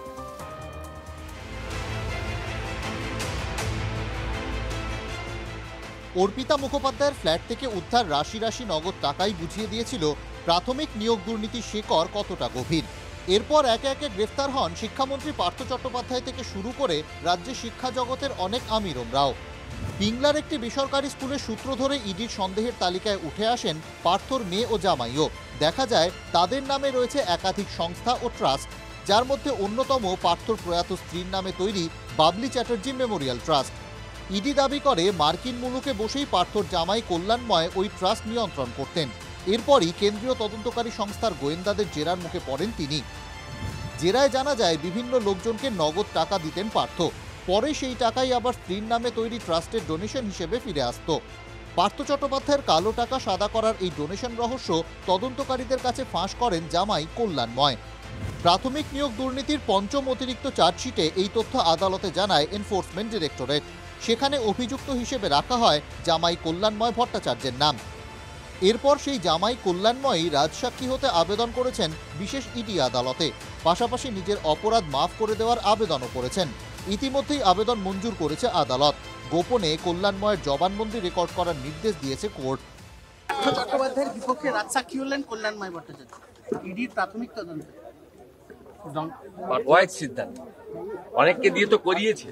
অর্পিতা মুখোপাধ্যায়ের ফ্ল্যাট থেকে উদ্ধার রাশি রাশি নগদ টাকাই বুঝিয়ে দিয়েছিল প্রাথমিক নিয়োগ দুর্নীতির শিকড় কতটা গভীর। এরপর একে একে গ্রেফতার হন শিক্ষামন্ত্রী পার্থ চট্টোপাধ্যায় থেকে শুরু করে রাজ্যের শিক্ষা জগতের অনেক আমিরমরাও। পিংলার একটি বেসরকারি স্কুলের সূত্র ধরে ইডির সন্দেহের তালিকায় উঠে আসেন পার্থর মেয়ে ও জামাইও। দেখা যায় তাদের নামে রয়েছে একাধিক সংস্থা ও ট্রাস্ট, যার মধ্যে অন্যতম পার্থর প্রয়াত স্ত্রীর নামে তৈরি Babli Chatterjee memorial trust. ED দাবি করে মার্কিন মুলুকে বসেই পার্থর জামাই কল্যাণময় ওই ট্রাস্ট নিয়ন্ত্রণ করতেন। এরপরই কেন্দ্রীয় তদন্তকারী সংস্থার গোয়েন্দাদের জেরার মুখে পড়েন তিনি। জেরায় জানা যায় বিভিন্ন লোকজনকে নগদ টাকা দিতেন পার্থ, পরে সেই টাকাই আবার স্ত্রীর নামে তৈরি ট্রাস্টের ডোনেশন হিসেবে ফিরে আসত। পার্থ চট্টোপাধ্যায়ের কালো টাকা সাদা করার এই ডোনেশন রহস্য তদন্তকারীদের কাছে ফাঁস করেন জামাই কল্যাণময়। প্রাথমিক নিয়োগ দুর্নীতির পঞ্চম অতিরিক্ত চার্জশিটে এই তথ্য আদালতে জানায় এনফোর্সমেন্ট ডিরেক্টরেট। সেখানে অভিযুক্ত হিসেবে রাখা হয় জামাই কল্যাণময় ভট্টাচার্যের নাম। এরপর সেই জামাই কল্যাণময়ই রাজসাক্ষী হতে আবেদন করেছেন বিশেষ ইডি আদালতে, পাশাপাশি নিজের অপরাধ মাফ করে দেওয়ার আবেদনও করেছেন। ইতিমধ্যেই আবেদন মঞ্জুর করেছে আদালত। গোপনে কল্যাণময়ের জবানবন্দি রেকর্ড করার নির্দেশ দিয়েছে কোর্ট। চট্টোপাধ্যায়ের বিপক্ষে রাজসাক্ষী হলেন কল্যাণময় ভট্টাচার্য। ইডির প্রাথমিক তদন্ত সিদ্ধান্ত অনেককে দিয়ে তো করিয়েছে,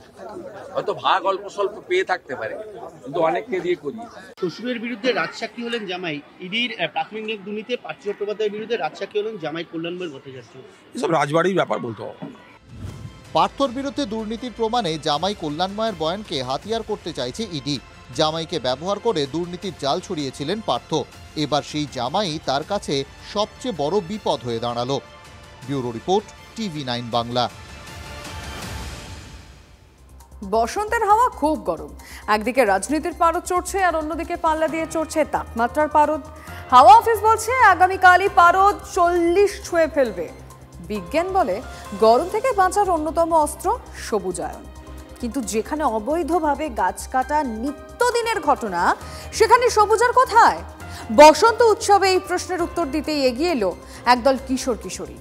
হয়তো ভাগ অল্প স্বল্প পেয়ে থাকতে পারে, কিন্তু অনেককে দিয়ে করিয়েছে। শ্বশুরের বিরুদ্ধে রাজসাক্ষী হলেন জামাই। ইডির প্রাথমিক নিয়োগ দুর্নীতিতে পার্থ চট্টোপাধ্যায়ের বিরুদ্ধে রাজসাক্ষী হলেন জামাই কল্যাণময় ভট্টাচার্য। এসব রাজবাড়ির ব্যাপার বলতে হবে। পার্থর বিরুদ্ধে দুর্নীতির প্রমাণে জামাই কল্যাণময়ের বয়ানকে হাতিয়ার করতে চাইছে ইডি। জামাইকে ব্যবহার করে দুর্নীতির জাল ছড়িয়েছিলেন পার্থ। এবার সেই জামাই তার কাছে সবচেয়ে বড় বিপদ হয়ে দাঁড়ালো। Bureau report, TV9 Bangla. বসন্তের হাওয়া খুব গরম। একদিকে রাজনীতির পারদ চড়ছে, আর অন্যদিকে পাল্লা দিয়ে চড়ছে তাপমাত্রার পারদ। হাওয়া অফিস বলছে আগামীকালই পারদ 40 ছুঁয়ে ফেলবে। বিজ্ঞান বলে গরম থেকে বাঁচার অন্যতম অস্ত্র সবুজায়ন। কিন্তু যেখানে অবৈধভাবে গাছ কাটা নিত্যদিনের ঘটনা, সেখানে সবুজার কোথায়? বসন্ত উৎসবে এই প্রশ্নের উত্তর দিতেই এগিয়ে এলো একদল কিশোর কিশোরী।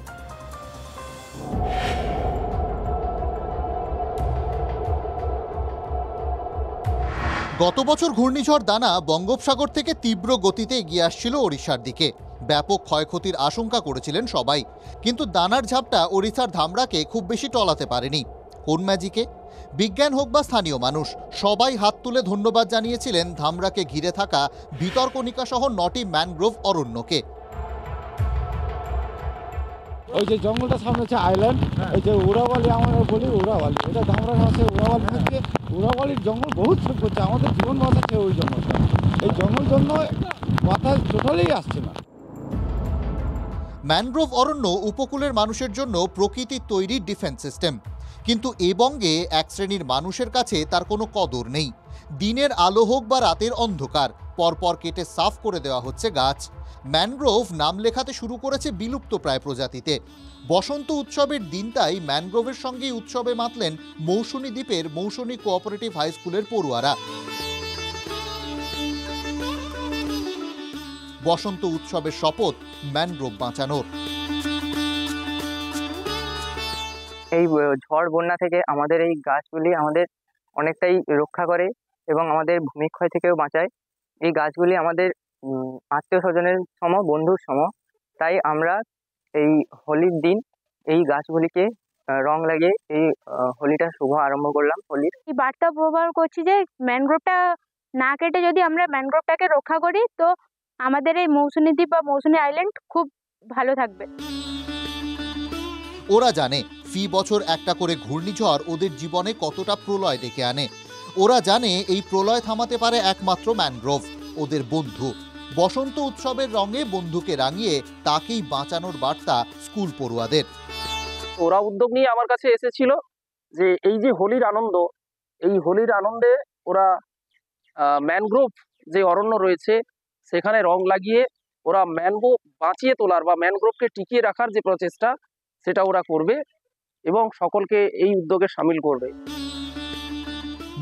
গত বছর ঘূর্ণিঝড় দানা বঙ্গোপসাগর থেকে তীব্র গতিতে এগিয়ে আসছিল ওড়িশার দিকে। ব্যাপক ক্ষয়ক্ষতির আশঙ্কা করেছিলেন সবাই, কিন্তু দানার ঝাপটা ওড়িশার ধামরাকে খুব বেশি টলাতে পারেনি। কোন ম্যাজিকে? বিজ্ঞান হোক বা স্থানীয় মানুষ, সবাই হাত তুলে ধন্যবাদ জানিয়েছিলেন ধামরাকে ঘিরে থাকা ভিতরকণিকা সহ 9টি ম্যানগ্রোভ অরণ্যকে। ওই যে জঙ্গলটা সামনে হচ্ছে আইল্যান্ড, এই যে উড়াবালি আমরা বলি উড়াবালি, এটা ধামরা হচ্ছে উড়াবালি থেকে। উড়াবালির জঙ্গল বহুত ছোট করছে, আমাদের জীবন বাঁচাচ্ছে ওই জঙ্গলটা। এই জঙ্গল জন্য মাথায় টোটালি আসছে না। ম্যানগ্রোভ অরণ্য উপকূলের মানুষের জন্য প্রকৃতির তৈরি ডিফেন্স সিস্টেম, কিন্তু এ বঙ্গে এক শ্রেণীর মানুষের কাছে তার কোনো কদর নেই। দিনের আলো হোক বা রাতের অন্ধকার, পরপর কেটে সাফ করে দেওয়া হচ্ছে গাছ। ম্যানগ্রোভ নাম লেখাতে শুরু করেছে বিলুপ্ত প্রায় প্রজাতিতে। বসন্ত উৎসবের দিনটাই ম্যানগ্রোভের সঙ্গেই উৎসবে মাতলেন মৌসুনী দ্বীপের মৌসুনী কোঅপারেটিভ হাই স্কুলের পড়ুয়ারা। বসন্ত উৎসবের শপথ ম্যানগ্রোভ বাঁচানোর। এই ঝড় বন্যা থেকে আমাদের এই গাছগুলি আমাদের অনেকটাই রক্ষা করে এবং আমাদের ভূমিক্ষয় থেকেও বাঁচায়। এই গাছগুলি আমাদের আত্মীয় স্বজনের সম, বন্ধুর সম। তাই আমরা এই হোলির দিন এই গাছগুলিকে রং লাগিয়ে এই হোলিটা শুভ আরম্ভ করলাম। হোলির এই বার্তা ব্যবহার করছি যে ম্যানগ্রোভটা না কেটে যদি আমরা ম্যানগ্রোভটাকে রক্ষা করি, তো আমাদের এই মৌসুনী দ্বীপ বা মৌসুনী আইল্যান্ড খুব ভালো থাকবে। ওরা জানে ফি বছর একটা করে ঘূর্ণিঝড় ওদের জীবনে কতটা প্রলয় ডেকে আনে। ওরা জানে এই প্রলয় থামাতে পারে একমাত্র ম্যানগ্রোভ, ওদের বন্ধু। বসন্ত উৎসবের রঙে বন্ধুকে রাঙিয়ে তাকেই বাঁচানোর বার্তা স্কুল পড়ুয়াদের। ওরা উদ্যোগ নিয়ে আমার কাছে এসেছিল যে এই যে হোলির আনন্দ, এই হোলির আনন্দে ওরা ম্যানগ্রোভ যে অরণ্য রয়েছে সেখানে রং লাগিয়ে ওরা ম্যানগ্রোভ বাঁচিয়ে তোলার বা ম্যানগ্রোভকে টিকিয়ে রাখার যে প্রচেষ্টা, সেটা ওরা করবে এবং সকলকে এই উদ্যোগে সামিল করবে।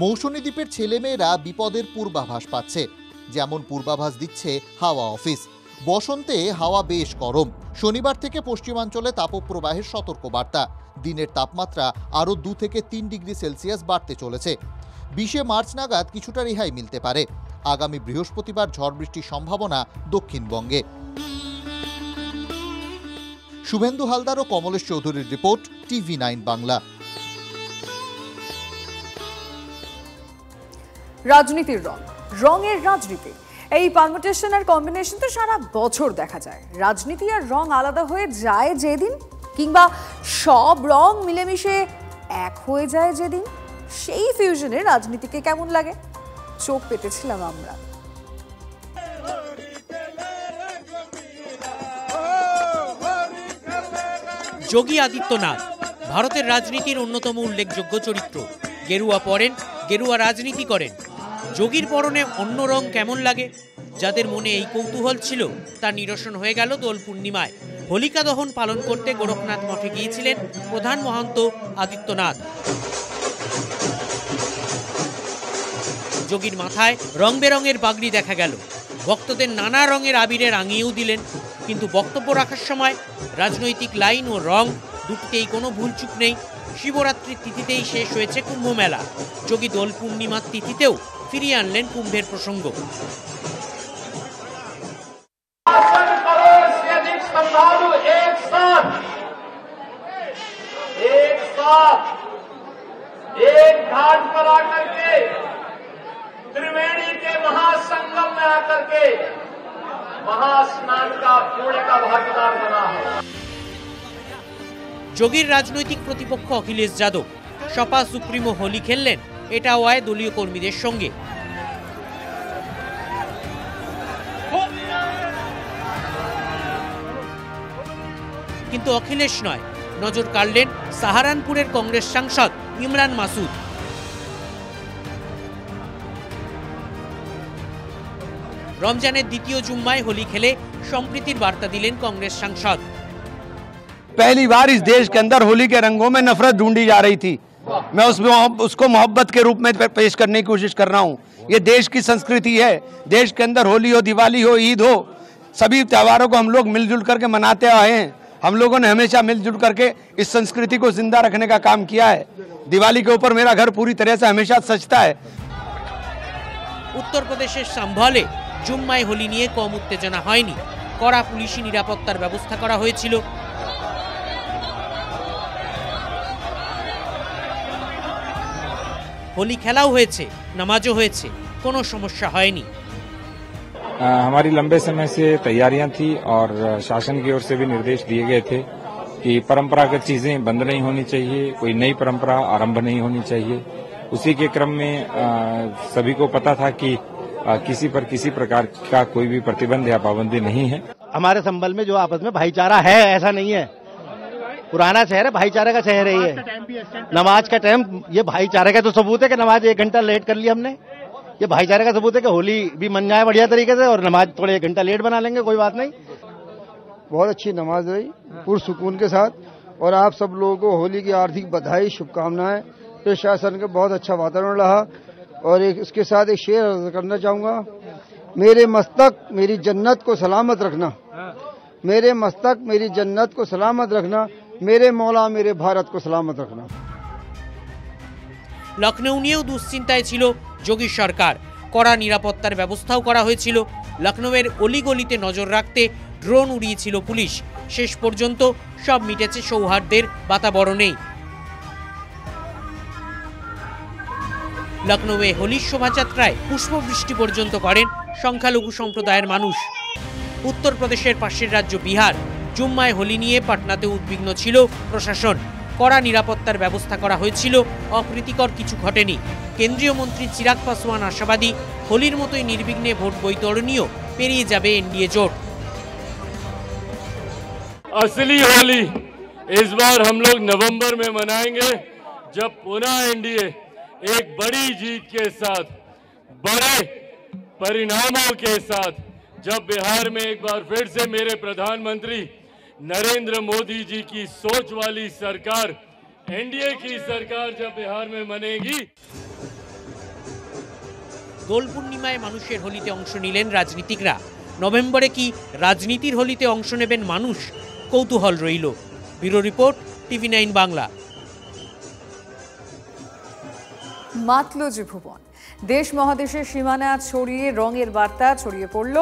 মৌসুনী দ্বীপের ছেলেমেয়েরা বিপদের পূর্বাভাস পাচ্ছে, যেমন পূর্বাভাস দিচ্ছে হাওয়া অফিস। বসন্তে হাওয়া বেশ গরম। শনিবার থেকে পশ্চিমাঞ্চলে তাপপ্রবাহের সতর্কবার্তা। দিনের তাপমাত্রা আরও 2 থেকে 3 ডিগ্রি সেলসিয়াস বাড়তে চলেছে। 20 মার্চ নাগাদ কিছুটা রেহাই মিলতে পারে। আগামী বৃহস্পতিবার ঝড় বৃষ্টির সম্ভাবনা দক্ষিণবঙ্গে। শুভেন্দু হালদার ও কমলেশ চৌধুরীর রিপোর্ট, TV9 বাংলা। রাজনীতির রং, রঙের রাজনীতি, এই পারমুটেশন আর কম্বিনেশন তো সারা বছর দেখা যায়। রাজনীতি আর রং আলাদা হয়ে যায় যেদিন, কিংবা সব রং মিলেমিশে এক হয়ে যায় যেদিন, সেই ফিউশনে রাজনীতিকে কেমন লাগে চোখ পেতেছিলাম আমরা। যোগী আদিত্যনাথ ভারতের রাজনীতির অন্যতম উল্লেখযোগ্য চরিত্র। গেরুয়া পরেন, গেরুয়া রাজনীতি করেন। যোগীর পরনে অন্য রং কেমন লাগে, যাদের মনে এই কৌতূহল ছিল তার নিরসন হয়ে গেল দোল পূর্ণিমায়। হোলিকা দহন পালন করতে গোরখনাথ মঠে গিয়েছিলেন প্রধান মহন্ত আদিত্যনাথ। যোগীর মাথায় রং বেরঙের পাগড়ি দেখা গেল, ভক্তদের নানা রঙের আবিরে রাঙিয়েও দিলেন। কিন্তু বক্তব্য রাখার সময় রাজনৈতিক লাইন ও রং দুটিতেই কোনো ভুলচুক নেই। শিবরাত্রির তিথিতেই শেষ হয়েছে কুম্ভ মেলা, যোগী দোল পূর্ণিমার তিথিতেও ফিরিয়ে আনলেন কুম্ভের প্রসঙ্গ। एक घाट पर आकर के त्रिवेणी के महासंगम में आकर के महास्नान का पुण्य का भागीदार बना है। যোগীর রাজনৈতিক প্রতিপক্ষ অখিলেশ যাদব সপা সুপ্রিমো হোলি খেললেন, এটাও হয় দলীয় কর্মীদের সঙ্গে। কিন্তু অখিলেশ নয়, নজর কাড়লেন সাহারানপুরের কংগ্রেস সাংসদ ইমরান মাসুদ। রমজানের দ্বিতীয় জুম্মায় হোলি খেলে সম্প্রীতির বার্তা দিলেন কংগ্রেস সাংসদ। पहली बार इस देश के अंदर होली के रंगों में नफरत ढूंढी जा रही थी, मैं उसको मोहब्बत के रूप में पेश करने की कोशिश कर रहा हूँ। ये देश की संस्कृति है, देश के अंदर होली हो, दिवाली हो, ईद हो, सभी त्योहारों को हम लोग मिलजुल करके मनाते आए हैं। हम लोगों ने हमेशा मिलजुल करके इस संस्कृति को जिंदा रखने का काम किया है। दिवाली के ऊपर मेरा घर पूरी तरह से हमेशा सजता है। उत्तर प्रदेशेर संभाले जुम्माय होली निये कम उत्तेजना हयनि, कड़ा पुलिशी निरापत्तार व्यवस्था करा हयेछिल। होली खेलाओ हयेछे, नामाजो हयेछे, कोनो समस्या हयनि। हमारी लंबे समय से तैयारियां थी और शासन की ओर से भी निर्देश दिए गए थे कि परंपरागत चीजें बंद नहीं होनी चाहिए, कोई नई परंपरा आरंभ नहीं होनी चाहिए। उसी के क्रम में सभी को पता था कि किसी पर किसी प्रकार का कोई भी प्रतिबंध या पाबंदी नहीं है। हमारे संबल में जो आपस में भाईचारा है, ऐसा नहीं है। पुराना शहर है, भाईचारे का शहर है ये। नमाज का टाइम, ये भाईचारे का तो सबूत है कि नमाज 1 घंटा लेट कर ली हमने। ये भाईचारे का सबूत है कि होली भी मन जाए बढ़िया तरीके से और नमाज थोड़े 1 घंटा लेट बना लेंगे, कोई बात नहीं। बहुत अच्छी नमाज हुई पुरसुकून के साथ, और आप सब लोगों को होली की हार्दिक बधाई, शुभकामनाएं। प्रशासन का बहुत अच्छा वातावरण रहा। और इसके साथ एक शेर करना चाहूंगा, मेरे मस्तक मेरी जन्नत को सलामत रखना, मेरे मस्तक मेरी जन्नत को सलामत रखना, मेरे मौला मेरे भारत को सलामत रखना। लखनऊ निয়েও দুশ্চিন্তায় ছিল যোগী সরকার, কড়া নিরাপত্তার ব্যবস্থাও করা হয়েছিল। লখনউয়ের অলিগলিতে নজর রাখতে ড্রোন উড়িয়েছিল পুলিশ। শেষ পর্যন্ত সব মিটেছে সৌহার্দ্যের বাতাবরণেই। লখনউয়ে হোলির শোভাযাত্রায় পুষ্পবৃষ্টি পর্যন্ত করেন সংখ্যালঘু সম্প্রদায়ের মানুষ। উত্তরপ্রদেশের পাশের রাজ্য বিহার জুম্মায় হোলি নিয়ে পাটনাতে উদ্বিগ্ন ছিল প্রশাসন। কড়া নিরাপত্তার ব্যবস্থা করা হয়েছিল, অপ্রীতিকর কিছু ঘটেনি। কেন্দ্রীয় মন্ত্রী চিরাগ পাসওয়ান আশাবাদী হোলির মতোই নির্বিঘ্নে ভোট বৈতরণীও পেরিয়ে যাবে এনডিএ জোট। असली होली इस बार हम लोग नवंबर में मनाएंगे, जब पुनः एनडीए एक बड़ी जीत के साथ, बड़े परिणामों के साथ, जब बिहार में एक बार फिर से मेरे प्रधानमंत्री नरेंद्र मोदी जी की सोच वाली सरकार, एनडीए की सरकार जब बिहार में बनेगी। দোল পূর্ণিমায় মানুষের হোলিতে অংশ নিলেন রাজনীতিকরা। নভেম্বরে কি রাজনীতির হোলিতে অংশ নেবেন মানুষ? কৌতূহল রইল। Bureau report, TV9 Bangla. মাতল যে ভুবন, দেশ মহাদেশের সীমানা ছড়িয়ে রঙের বার্তা ছড়িয়ে পড়ল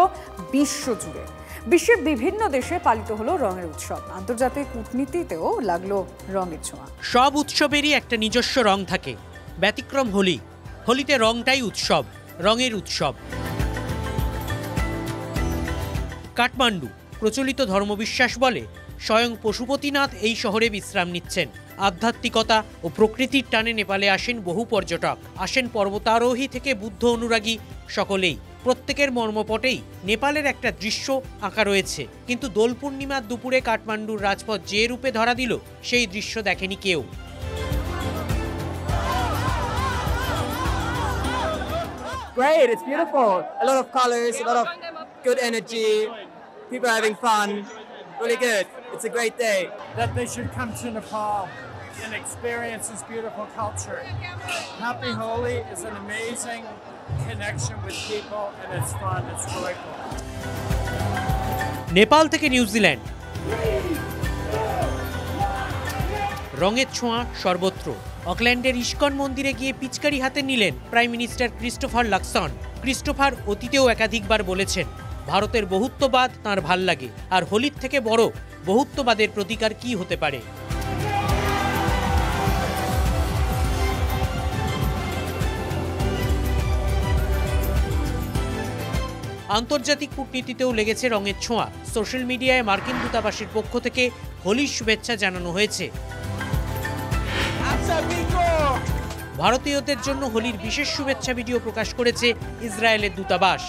বিশ্বজুড়ে। বিশ্বের বিভিন্ন দেশে পালিত হলো রঙের উৎসব। আন্তর্জাতিক কূটনীতিতেও লাগলো রঙের ছোঁয়া। সব উৎসবেরই একটা নিজস্ব রং থাকে, ব্যতিক্রম হোলি। হোলিতে রংটাই উৎসব, রঙের উৎসব। কাঠমান্ডু প্রচলিত ধর্মবিশ্বাস বলে স্বয়ং পশুপতিনাথ এই শহরে বিশ্রাম নিচ্ছেন। আধ্যাত্মিকতা ও প্রকৃতির টানে নেপালে আসেন বহু পর্যটক, আসেন পর্বতারোহী থেকে বুদ্ধ অনুরাগী সকলেই। প্রত্যেকের মর্মপটেই নেপালের একটা দৃশ্য আঁকা রয়েছে, কিন্তু দোল পূর্ণিমার দুপুরে কাঠমান্ডুর রাজপথ যে রূপে ধরা দিল সেই দৃশ্য দেখেনি কেউ। Great, it's beautiful. A lot of colors, a lot of good energy. People are having fun. Really good. It's a great day. That they should come to Nepal and experience this beautiful culture. Happy Holi is an amazing connection with people and it's fun, it's joyful. Nepal থেকে New Zealand, রঙের ছোঁয়া সর্বত্র। অকল্যান্ডের ISKCON মন্দিরে গিয়ে পিচকারি হাতে নিলেন prime minister Christopher লাক্সন। Christopher অতীতেও একাধিকবার বলেছেন ভারতের বহুত্ববাদ তাঁর ভাল লাগে, আর হোলির থেকে বড় বহুত্ববাদের প্রতিকার কি হতে পারে। আন্তর্জাতিক কূটনীতিতেও লেগেছে রঙের ছোঁয়া। সোশ্যাল মিডিয়ায় মার্কিন দূতাবাসের পক্ষ থেকে হোলির শুভেচ্ছা জানানো হয়েছে। ভারতীয়দের জন্য হোলির বিশেষ শুভেচ্ছা ভিডিও প্রকাশ করেছে ইসরায়েলের দূতাবাস।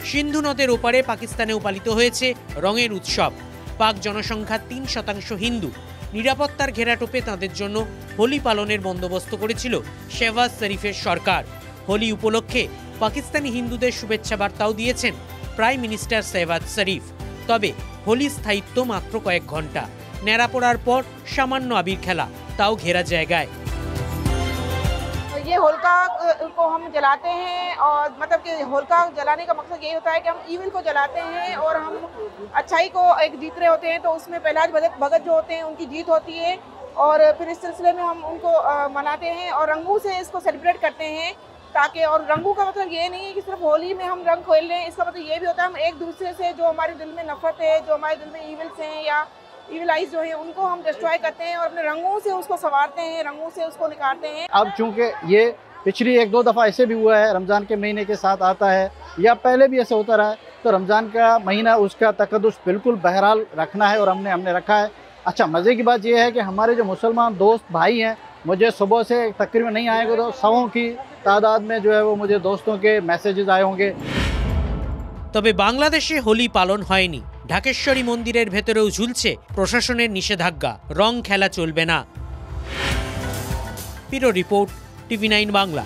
সিন্ধু নদের ওপারে পাকিস্তানেও পালিত হয়েছে রঙের উৎসব। পাক জনসংখ্যার 3% হিন্দু। নিরাপত্তার ঘেরাটোপে তাঁদের জন্য হোলি পালনের বন্দোবস্ত করেছিল শেহবাজ শরীফের সরকার। হোলি উপলক্ষে পাকিস্তানি হিন্দুদের শুভেচ্ছা বার্তাও দিয়েছেন প্রাইম মিনিস্টার শেহবাজ শরীফ। তবে হোলি স্থায়িত্ব মাত্র কয়েক ঘন্টা। ন্যাড়া পড়ার পর সামান্য আবির খেলা, তাও ঘেরা জায়গায়। ये होलिका को हम जलाते हैं और मतलब कि होलिका जलाने का मकसद यही होता है कि हम इविल को जलाते हैं और हम अच्छाई को एक जीत रहे होते हैं। तो उसमें प्रहलाद भगत जो होते हैं उनकी जीत होती है और फिर इस सिलसिले में हम उनको मनाते हैं और रंगों से इसको सेलिब्रेट करते हैं। ताकि और रंगों का मतलब ये नहीं है कि सिर्फ होली में हम रंग खेल रहे हैं, इसका मतलब ये भी होता है हम एक दूसरे से जो हमारे दिल में नफरत है, जो हमारे दिल में इविल्स हैं या इविल आइज जो है उनको हम डिस्ट्रॉय करते हैं और अपने रंगों से उसको संवारते हैं, रंगों से उसको निकालते हैं। अब चूंकि ये पिछली 1-2 दफ़ा ऐसे भी हुआ है, रमज़ान के महीने के साथ आता है या पहले भी ऐसे होता रहा है, तो रमज़ान का महीना उसका तकद्दुस बिल्कुल बहरहाल रखना है और हमने रखा है। अच्छा, मज़े की बात यह है कि हमारे जो मुसलमान दोस्त भाई हैं, मुझे सुबह से तकरीबन नहीं आएगा तो 100 की तादाद में जो है वो मुझे दोस्तों के मैसेजेस आए होंगे। তবে বাংলাদেশে হোলি পালন হয়নি। ঢাকেশ্বরী মন্দিরের ভেতরেও ঝুলছে প্রশাসনের নিষেধাজ্ঞা, রং খেলা চলবে না। Bureau report, TV9 Bangla.